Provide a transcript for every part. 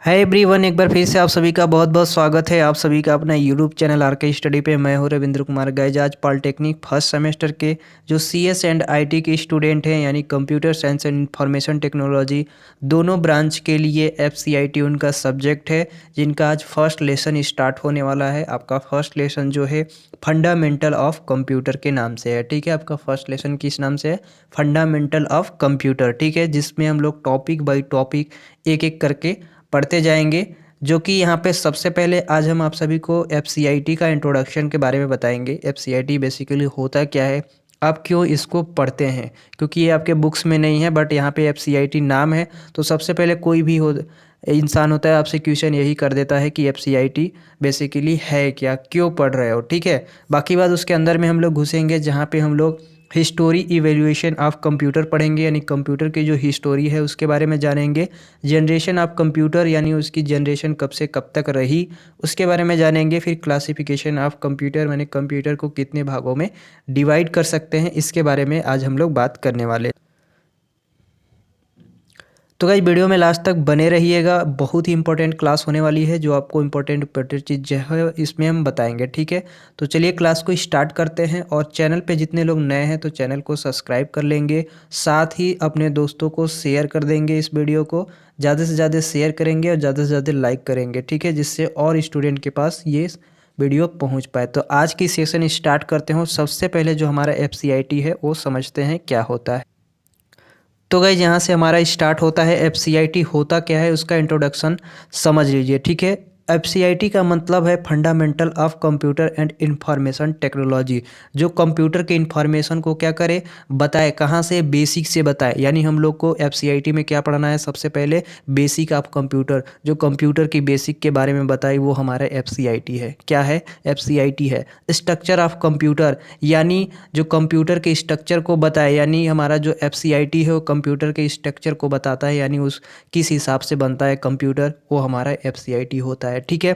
Hi everyone, एक बार फिर से आप सभी का बहुत बहुत स्वागत है। आप सभी का अपना यूट्यूब चैनल आर के स्टडी पे। मैं हूं रविंद्र कुमार गाइज। आज पॉलिटेक्निक फर्स्ट सेमेस्टर के जो सीएस एंड आईटी के स्टूडेंट हैं, यानी computer science and information technology, दोनों ब्रांच के लिए एफसीआईटी उनका सब्जेक्ट है, जिनका आज फर्स्ट लेसन स्टार्ट होने वाला है। आपका फर्स्ट लेसन जो है फंडामेंटल ऑफ कंप्यूटर के नाम से है। ठीक है, आपका फर्स्ट लेसन किस नाम से है? Fundamental of computer. ठीक है, जिसमें हम लोग टॉपिक बाई टॉपिक एक एक करके पढ़ते जाएंगे। जो कि यहाँ पे सबसे पहले आज हम आप सभी को एफसीआईटी का इंट्रोडक्शन के बारे में बताएंगे। एफसीआईटी बेसिकली होता क्या है, आप क्यों इसको पढ़ते हैं, क्योंकि ये आपके बुक्स में नहीं है बट यहाँ पे एफसीआईटी नाम है। तो सबसे पहले कोई भी हो इंसान होता है, आपसे क्वेश्चन यही कर देता है कि एफसीआईटी बेसिकली है क्या, क्यों पढ़ रहे हो। ठीक है, बाकी बात उसके अंदर में हम लोग घुसेंगे, जहाँ पे हम लोग हिस्टोरी इवेल्युएशन ऑफ कंप्यूटर पढ़ेंगे, यानी कंप्यूटर की जो हिस्टोरी है उसके बारे में जानेंगे। जनरेशन ऑफ कंप्यूटर, यानी उसकी जनरेशन कब से कब तक रही, उसके बारे में जानेंगे। फिर क्लासिफिकेशन ऑफ कंप्यूटर, यानी कंप्यूटर को कितने भागों में डिवाइड कर सकते हैं, इसके बारे में आज हम लोग बात करने वाले। तो गाइस, वीडियो में लास्ट तक बने रहिएगा। बहुत ही इंपॉर्टेंट क्लास होने वाली है, जो आपको इंपॉर्टेंट चीज़ जो है इसमें हम बताएंगे। ठीक है, तो चलिए क्लास को स्टार्ट करते हैं। और चैनल पे जितने लोग नए हैं तो चैनल को सब्सक्राइब कर लेंगे, साथ ही अपने दोस्तों को शेयर कर देंगे। इस वीडियो को ज़्यादा से ज़्यादा शेयर करेंगे और ज़्यादा से ज़्यादा लाइक करेंगे। ठीक है, जिससे और स्टूडेंट के पास ये वीडियो पहुँच पाए। तो आज की सेशन स्टार्ट करते हो। सबसे पहले जो हमारा एफसीआईटी है वो समझते हैं क्या होता है। तो गाइज, यहाँ से हमारा स्टार्ट होता है। एफसीआईटी होता क्या है उसका इंट्रोडक्शन समझ लीजिए। ठीक है, एफसीआईटी का मतलब है fundamental of computer and information technology. जो कंप्यूटर के इंफॉर्मेशन को क्या करे, बताए, कहाँ से, बेसिक से बताए। यानी हम लोग को एफसीआईटी में क्या पढ़ना है, सबसे पहले बेसिक ऑफ कंप्यूटर, जो कंप्यूटर की बेसिक के बारे में बताई, वो हमारा एफसीआईटी है। क्या है? एफसीआईटी है। स्ट्रक्चर ऑफ कंप्यूटर, यानी जो कंप्यूटर के स्ट्रक्चर को बताए, यानी हमारा जो एफसीआईटी है वो कंप्यूटर के स्ट्रक्चर को बताता है, यानी उस किस हिसाब से बनता है कंप्यूटर, वो हमारा एफसीआईटी होता है। ठीक है,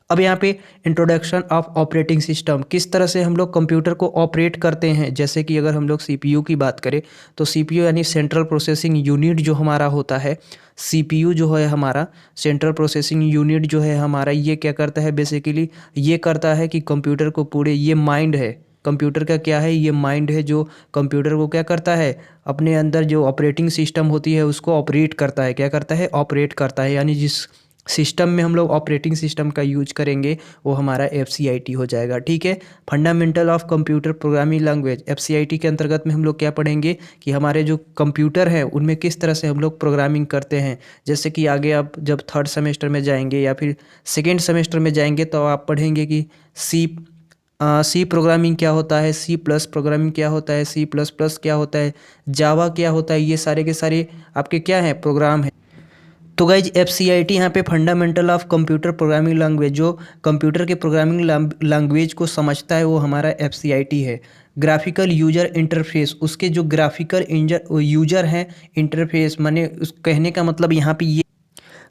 अब यहाँ पे इंट्रोडक्शन ऑफ ऑपरेटिंग सिस्टम, किस तरह से हम लोग कंप्यूटर को ऑपरेट करते हैं। जैसे कि अगर हम लोग सीपीयू की बात करें तो सीपीयू यानी सेंट्रल प्रोसेसिंग यूनिट जो हमारा होता है, सीपीयू जो है हमारा सेंट्रल प्रोसेसिंग यूनिट जो है हमारा, ये क्या करता है बेसिकली, ये करता है कि कंप्यूटर को पूरे, ये माइंड है कंप्यूटर का। क्या है? ये माइंड है, जो कंप्यूटर को क्या करता है, अपने अंदर जो ऑपरेटिंग सिस्टम होती है उसको ऑपरेट करता है। क्या करता है? ऑपरेट करता है। यानी जिस सिस्टम में हम लोग ऑपरेटिंग सिस्टम का यूज करेंगे वो हमारा एफसीआईटी हो जाएगा। ठीक है, fundamental of computer programming language, FCIT के अंतर्गत में हम लोग क्या पढ़ेंगे कि हमारे जो कंप्यूटर है उनमें किस तरह से हम लोग प्रोग्रामिंग करते हैं। जैसे कि आगे आप जब थर्ड सेमेस्टर में जाएंगे या फिर सेकेंड सेमेस्टर में जाएंगे तो आप पढ़ेंगे कि सी प्रोग्रामिंग क्या होता है, सी प्लस प्रोग्रामिंग क्या होता है, सी प्लस प्लस क्या होता है, जावा क्या होता है। ये सारे के सारे आपके क्या हैं, प्रोग्राम है। तो गाइज, एफसीआईटी यहाँ पे fundamental of computer programming language, जो कंप्यूटर के प्रोग्रामिंग लैंग्वेज को समझता है वो हमारा एफसीआईटी है। ग्राफिकल यूजर इंटरफेस, उसके जो ग्राफिकल यूजर हैं, इंटरफेस माने उस कहने का मतलब यहाँ पे ये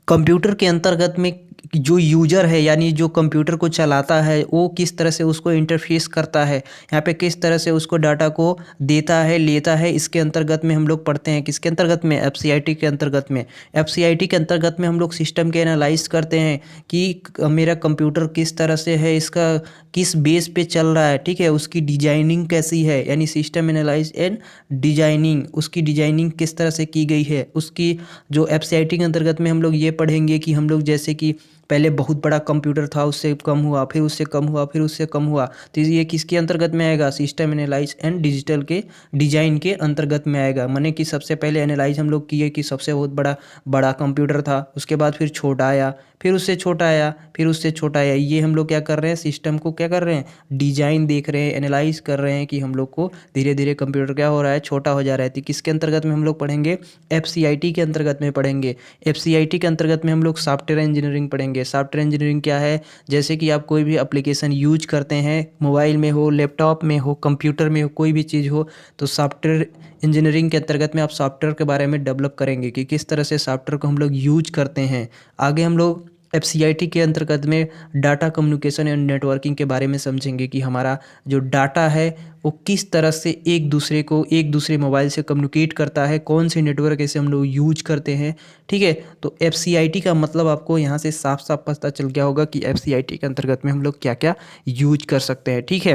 कंप्यूटर के अंतर्गत में जो यूजर है, यानी जो कंप्यूटर को चलाता है, वो किस तरह से उसको इंटरफेस करता है, यहाँ पे किस तरह से उसको डाटा को देता है, लेता है, इसके अंतर्गत में हम लोग पढ़ते हैं। किसके अंतर्गत में? एफसीआईटी के अंतर्गत में। एफसीआईटी के अंतर्गत में हम लोग सिस्टम के एनालाइज करते हैं कि मेरा कंप्यूटर किस तरह से है, इसका किस बेस पे चल रहा है। ठीक है, उसकी डिजाइनिंग कैसी है, यानी सिस्टम एनालाइज एंड डिजाइनिंग, उसकी डिजाइनिंग किस तरह से की गई है। उसकी जो एफसीआईटी के अंतर्गत में हम लोग ये पढ़ेंगे कि हम लोग जैसे कि पहले बहुत बड़ा कंप्यूटर था, उससे कम हुआ, फिर उससे कम हुआ, फिर उससे कम हुआ, तो ये किसके अंतर्गत में आएगा? सिस्टम एनालाइज एंड डिजिटल के डिजाइन के अंतर्गत में आएगा। माने कि सबसे पहले एनालाइज हम लोग किए कि सबसे बहुत बड़ा बड़ा कंप्यूटर था, उसके बाद फिर छोटा आया, फिर उससे छोटा आया, फिर उससे छोटा आया। ये हम लोग क्या कर रहे हैं, सिस्टम को क्या कर रहे हैं, डिजाइन देख रहे हैं, एनालाइज कर रहे हैं कि हम लोग को धीरे धीरे कंप्यूटर क्या हो रहा है, छोटा हो जा रहा है। तो किसके अंतर्गत में हम लोग पढ़ेंगे? एफसीआईटी के अंतर्गत में पढ़ेंगे। एफसीआईटी के अंतर्गत में हम लोग सॉफ्टवेयर इंजीनियरिंग पढ़ेंगे। सॉफ्टवेयर इंजीनियरिंग क्या है? जैसे कि आप कोई भी एप्लीकेशन यूज करते हैं, मोबाइल में हो, लैपटॉप में हो, कंप्यूटर में हो, कोई भी चीज़ हो, तो सॉफ्टवेयर इंजीनियरिंग के अंतर्गत में आप सॉफ्टवेयर के बारे में डेवलप करेंगे कि किस तरह से सॉफ्टवेयर को हम लोग यूज करते हैं। आगे हम लोग एफसीआईटी के अंतर्गत में डाटा कम्युनिकेशन एंड नेटवर्किंग के बारे में समझेंगे कि हमारा जो डाटा है वो किस तरह से एक दूसरे मोबाइल से कम्युनिकेट करता है, कौन से नेटवर्क ऐसे हम लोग यूज करते हैं। ठीक है, तो एफसीआईटी का मतलब आपको यहाँ से साफ साफ पता चल गया होगा कि एफसीआईटी के अंतर्गत में हम लोग क्या क्या यूज कर सकते हैं। ठीक है,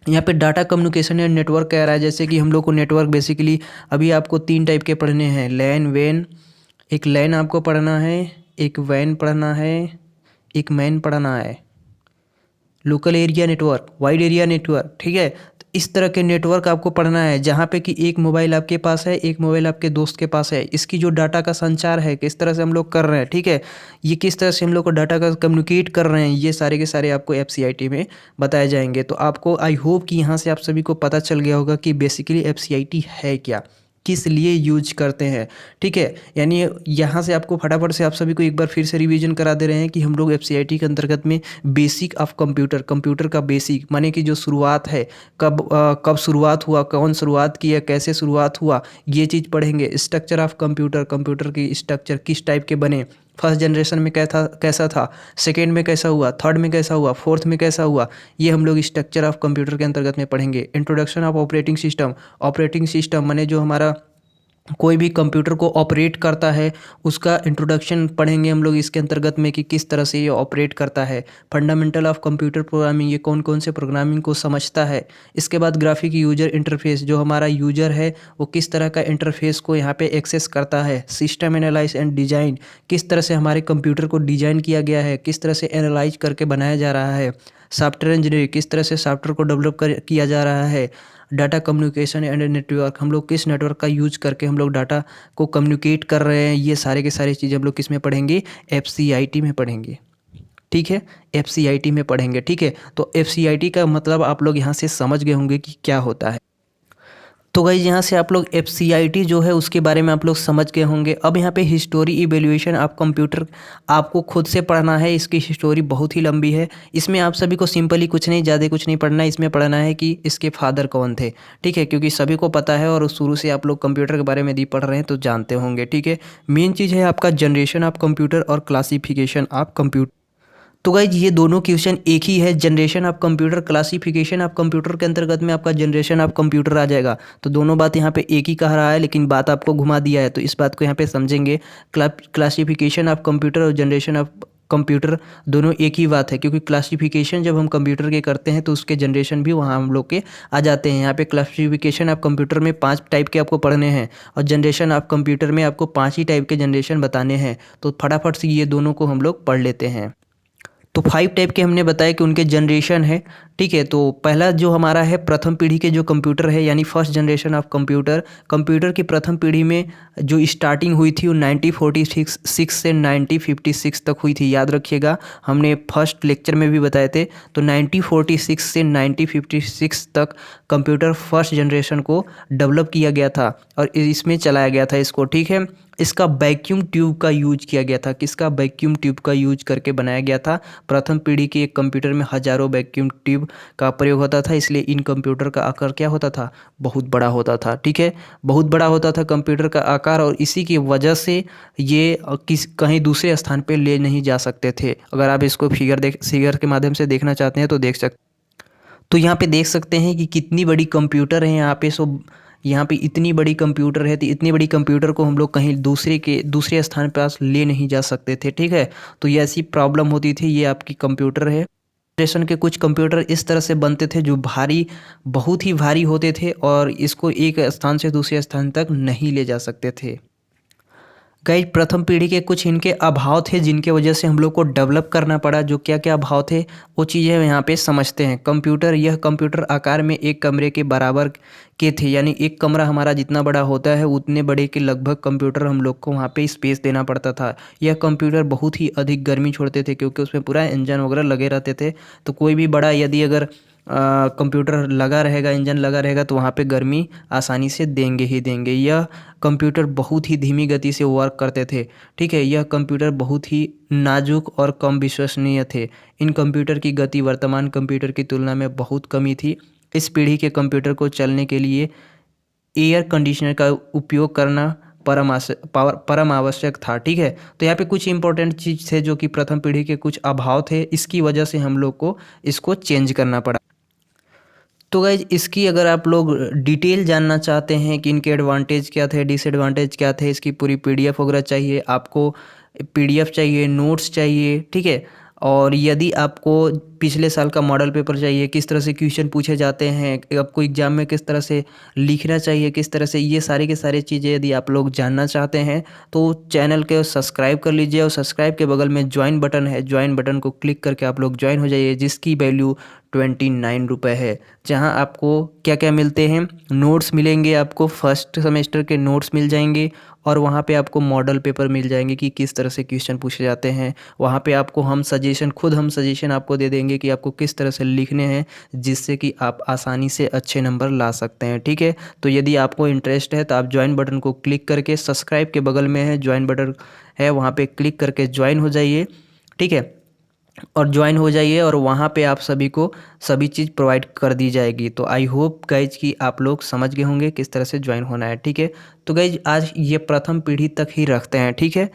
यहाँ पे डाटा कम्युनिकेशन एंड नेटवर्क कह रहा है, जैसे कि हम लोग को नेटवर्क बेसिकली अभी आपको 3 टाइप के पढ़ने हैं, लैन वैन। एक लैन आपको पढ़ना है, एक वैन पढ़ना है, एक मैन पढ़ना है। Local area network, wide area network. ठीक है, तो इस तरह के नेटवर्क आपको पढ़ना है जहाँ पे कि एक मोबाइल आपके पास है, एक मोबाइल आपके दोस्त के पास है। इसकी जो डाटा का संचार है किस तरह से हम लोग कर रहे हैं, ठीक है, ये किस तरह से हम लोग को डाटा का कम्युनिकेट कर रहे हैं, ये सारे के सारे आपको एफसीआईटी में बताए जाएंगे। तो आपको आई होप कि यहाँ से आप सभी को पता चल गया होगा कि बेसिकली एफसीआईटी है क्या, किस लिए यूज करते हैं। ठीक है, यानी यहाँ से आपको फटाफट से आप सभी को एक बार फिर से रिवीजन करा दे रहे हैं कि हम लोग एफसीआईटी के अंतर्गत में बेसिक ऑफ कंप्यूटर का बेसिक माने कि जो शुरुआत है, कब शुरुआत हुआ, कौन शुरुआत किया, कैसे शुरुआत हुआ, ये चीज़ पढ़ेंगे। स्ट्रक्चर ऑफ कंप्यूटर की स्ट्रक्चर किस टाइप के बने, फर्स्ट जनरेशन में कैसा था, सेकेंड में कैसा हुआ, थर्ड में कैसा हुआ, फोर्थ में कैसा हुआ, ये हम लोग स्ट्रक्चर ऑफ कंप्यूटर के अंतर्गत में पढ़ेंगे। इंट्रोडक्शन ऑफ ऑपरेटिंग सिस्टम माने जो हमारा कोई भी कंप्यूटर को ऑपरेट करता है उसका इंट्रोडक्शन पढ़ेंगे हम लोग इसके अंतर्गत में कि किस तरह से ये ऑपरेट करता है। फंडामेंटल ऑफ कंप्यूटर प्रोग्रामिंग, ये कौन कौन से प्रोग्रामिंग को समझता है। इसके बाद ग्राफिक यूजर इंटरफेस, जो हमारा यूजर है वो किस तरह का इंटरफेस को यहाँ पे एक्सेस करता है। सिस्टम एनालाइज एंड डिजाइन, किस तरह से हमारे कंप्यूटर को डिजाइन किया गया है, किस तरह से एनालाइज करके बनाया जा रहा है। सॉफ्टवेयर इंजीनियरिंग, किस तरह से सॉफ्टवेयर को डेवलप किया जा रहा है। डाटा कम्युनिकेशन एंड नेटवर्क, हम लोग किस नेटवर्क का यूज करके हम लोग डाटा को कम्युनिकेट कर रहे हैं, ये सारे के सारे चीज़ें हम लोग किस में पढ़ेंगे, एफसीआईटी में पढ़ेंगे। ठीक है, एफसीआईटी में पढ़ेंगे। ठीक है, तो एफसीआईटी का मतलब आप लोग यहाँ से समझ गए होंगे कि क्या होता है। तो गाइज यहाँ से आप लोग एफसीआईटी जो है उसके बारे में आप लोग समझ गए होंगे। अब यहाँ पे हिस्टोरी इवेल्युएशन ऑफ कंप्यूटर आपको खुद से पढ़ना है। इसकी हिस्टोरी बहुत ही लंबी है। इसमें आप सभी को सिंपली कुछ नहीं, ज़्यादा कुछ नहीं पढ़ना है। इसमें पढ़ना है कि इसके फादर कौन थे। ठीक है, क्योंकि सभी को पता है और शुरू से आप लोग कंप्यूटर के बारे में यदि पढ़ रहे हैं तो जानते होंगे। ठीक है, मेन चीज़ है आपका जनरेशन ऑफ कंप्यूटर और क्लासिफिकेशन ऑफ कंप्यूटर। तो गाइज ये दोनों क्वेश्चन एक ही है, generation of computer, classification of computer के अंतर्गत में आपका जनरेशन ऑफ कंप्यूटर आ जाएगा। तो दोनों बात यहाँ पे एक ही कह रहा है, लेकिन बात आपको घुमा दिया है, तो इस बात को यहाँ पे समझेंगे। क्लासिफिकेशन ऑफ कंप्यूटर और जनरेशन ऑफ कंप्यूटर दोनों एक ही बात है, क्योंकि क्लासिफिकेशन जब हम कंप्यूटर के करते हैं तो उसके जनरेशन भी वहाँ हम लोग के आ जाते हैं। यहाँ पे क्लासिफिकेशन ऑफ कंप्यूटर में 5 टाइप के आपको पढ़ने हैं और जनरेशन ऑफ कंप्यूटर में आपको 5 ही टाइप के जनरेशन बताने हैं। तो फटाफट से ये दोनों को हम लोग पढ़ लेते हैं। तो 5 टाइप के हमने बताया कि उनके जनरेशन है। ठीक है, तो पहला जो हमारा है प्रथम पीढ़ी के जो कंप्यूटर है, यानी फर्स्ट जनरेशन ऑफ कंप्यूटर की प्रथम पीढ़ी में जो स्टार्टिंग हुई थी वो 1946 से 1956 तक हुई थी। याद रखिएगा, हमने फर्स्ट लेक्चर में भी बताए थे। तो 1946 से 1956 तक कंप्यूटर फर्स्ट जनरेशन को डेवलप किया गया था और इसमें चलाया गया था इसको। ठीक है, इसका वैक्यूम ट्यूब का यूज किया गया था। किसका? वैक्यूम ट्यूब का यूज करके बनाया गया था। प्रथम पीढ़ी के एक कंप्यूटर में हजारों वैक्यूम ट्यूब का प्रयोग होता था, इसलिए इन कंप्यूटर का आकार क्या होता था? बहुत बड़ा होता था। ठीक है, बहुत बड़ा होता था कंप्यूटर का आकार, और इसी की वजह से ये कहीं दूसरे स्थान पे ले नहीं जा सकते थे। अगर आप इसको फिगर के माध्यम से देखना चाहते हैं तो देख सकते। तो यहाँ पे देख सकते हैं कि कितनी बड़ी कंप्यूटर है यहाँ पे। यहाँ पे इतनी बड़ी कंप्यूटर है, तो इतनी बड़ी कंप्यूटर को हम लोग कहीं दूसरे स्थान पास ले नहीं जा सकते थे। ठीक है, तो ये ऐसी प्रॉब्लम होती थी। ये आपकी कंप्यूटर है। जनरेशन के कुछ कंप्यूटर इस तरह से बनते थे जो बहुत ही भारी होते थे और इसको एक स्थान से दूसरे स्थान तक नहीं ले जा सकते थे। गाइस, प्रथम पीढ़ी के कुछ इनके अभाव थे जिनके वजह से हम लोग को डेवलप करना पड़ा। जो क्या क्या अभाव थे वो चीज़ें यहाँ पे समझते हैं। यह कंप्यूटर आकार में एक कमरे के बराबर के थे, यानी एक कमरा हमारा जितना बड़ा होता है उतने बड़े के लगभग कंप्यूटर हम लोग को वहाँ पे स्पेस देना पड़ता था। यह कंप्यूटर बहुत ही अधिक गर्मी छोड़ते थे क्योंकि उसमें पूरा इंजन वगैरह लगे रहते थे। तो कोई भी बड़ा यदि अगर कंप्यूटर लगा रहेगा, इंजन लगा रहेगा, तो वहाँ पे गर्मी आसानी से देंगे ही देंगे। यह कंप्यूटर बहुत ही धीमी गति से वर्क करते थे। ठीक है, यह कंप्यूटर बहुत ही नाजुक और कम विश्वसनीय थे। इन कंप्यूटर की गति वर्तमान कंप्यूटर की तुलना में बहुत कमी थी। इस पीढ़ी के कंप्यूटर को चलने के लिए एयर कंडीशनर का उपयोग करना परम आवश्यक था। ठीक है, तो यहाँ पे कुछ इंपॉर्टेंट चीज़ थे जो कि प्रथम पीढ़ी के कुछ अभाव थे, इसकी वजह से हम लोग को इसको चेंज करना पड़ा। तो गाइज इसकी अगर आप लोग डिटेल जानना चाहते हैं कि इनके एडवांटेज क्या थे, डिसएडवांटेज क्या थे, इसकी पूरी पीडीएफ वगैरह चाहिए आपको, पीडीएफ चाहिए, नोट्स चाहिए, ठीक है। और यदि आपको पिछले साल का मॉडल पेपर चाहिए, किस तरह से क्वेश्चन पूछे जाते हैं, आपको एग्जाम में किस तरह से लिखना चाहिए, किस तरह से, ये सारी के सारी चीज़ें यदि आप लोग जानना चाहते हैं तो चैनल के सब्सक्राइब कर लीजिए, और सब्सक्राइब के बगल में ज्वाइन बटन है, ज्वाइन बटन को क्लिक करके आप लोग ज्वाइन हो जाइए, जिसकी वैल्यू 29 रुपये है। जहां आपको क्या क्या मिलते हैं, नोट्स मिलेंगे, आपको फर्स्ट सेमेस्टर के नोट्स मिल जाएंगे, और वहां पे आपको मॉडल पेपर मिल जाएंगे कि किस तरह से क्वेश्चन पूछे जाते हैं। वहां पे आपको हम सजेशन आपको दे देंगे कि आपको किस तरह से लिखने हैं, जिससे कि आप आसानी से अच्छे नंबर ला सकते हैं। ठीक है, तो यदि आपको इंटरेस्ट है तो आप ज्वाइन बटन को क्लिक करके, सब्सक्राइब के बगल में है ज्वाइन बटन है, वहाँ पे क्लिक करके ज्वाइन हो जाइए। ठीक है, और ज्वाइन हो जाइए, और वहाँ पे आप सभी को सभी चीज़ प्रोवाइड कर दी जाएगी। तो आई होप गाइज कि आप लोग समझ गए होंगे किस तरह से ज्वाइन होना है। ठीक है, तो गाइज आज ये प्रथम पीढ़ी तक ही रखते हैं। ठीक है,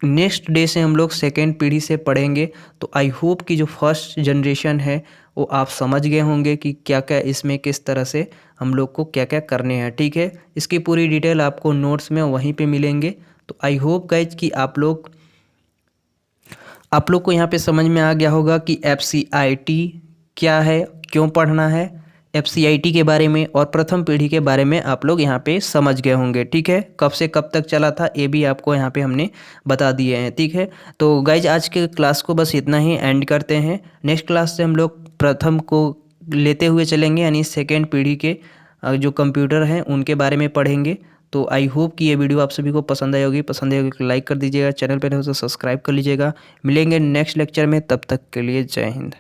नेक्स्ट डे से हम लोग सेकेंड पीढ़ी से पढ़ेंगे। तो आई होप कि जो फर्स्ट जनरेशन है वो आप समझ गए होंगे कि क्या क्या इसमें किस तरह से हम लोग को क्या क्या करने हैं। ठीक है, इसकी पूरी डिटेल आपको नोट्स में वहीं पे मिलेंगे। तो आई होप गाइज कि आप लोग को यहाँ पे समझ में आ गया होगा कि FCIT क्या है, क्यों पढ़ना है, FCIT के बारे में और प्रथम पीढ़ी के बारे में आप लोग यहाँ पे समझ गए होंगे। ठीक है, कब से कब तक चला था ये भी आपको यहाँ पे हमने बता दिए हैं। ठीक है, तो गाइज आज के क्लास को बस इतना ही एंड करते हैं। नेक्स्ट क्लास से हम लोग प्रथम को लेते हुए चलेंगे, यानी सेकेंड पीढ़ी के जो कंप्यूटर हैं उनके बारे में पढ़ेंगे। तो आई होप कि ये वीडियो आप सभी को पसंद आई होगी। पसंद आई होगी तो लाइक कर दीजिएगा, चैनल पर हो तो सब्सक्राइब कर लीजिएगा। मिलेंगे नेक्स्ट लेक्चर में, तब तक के लिए जय हिंद।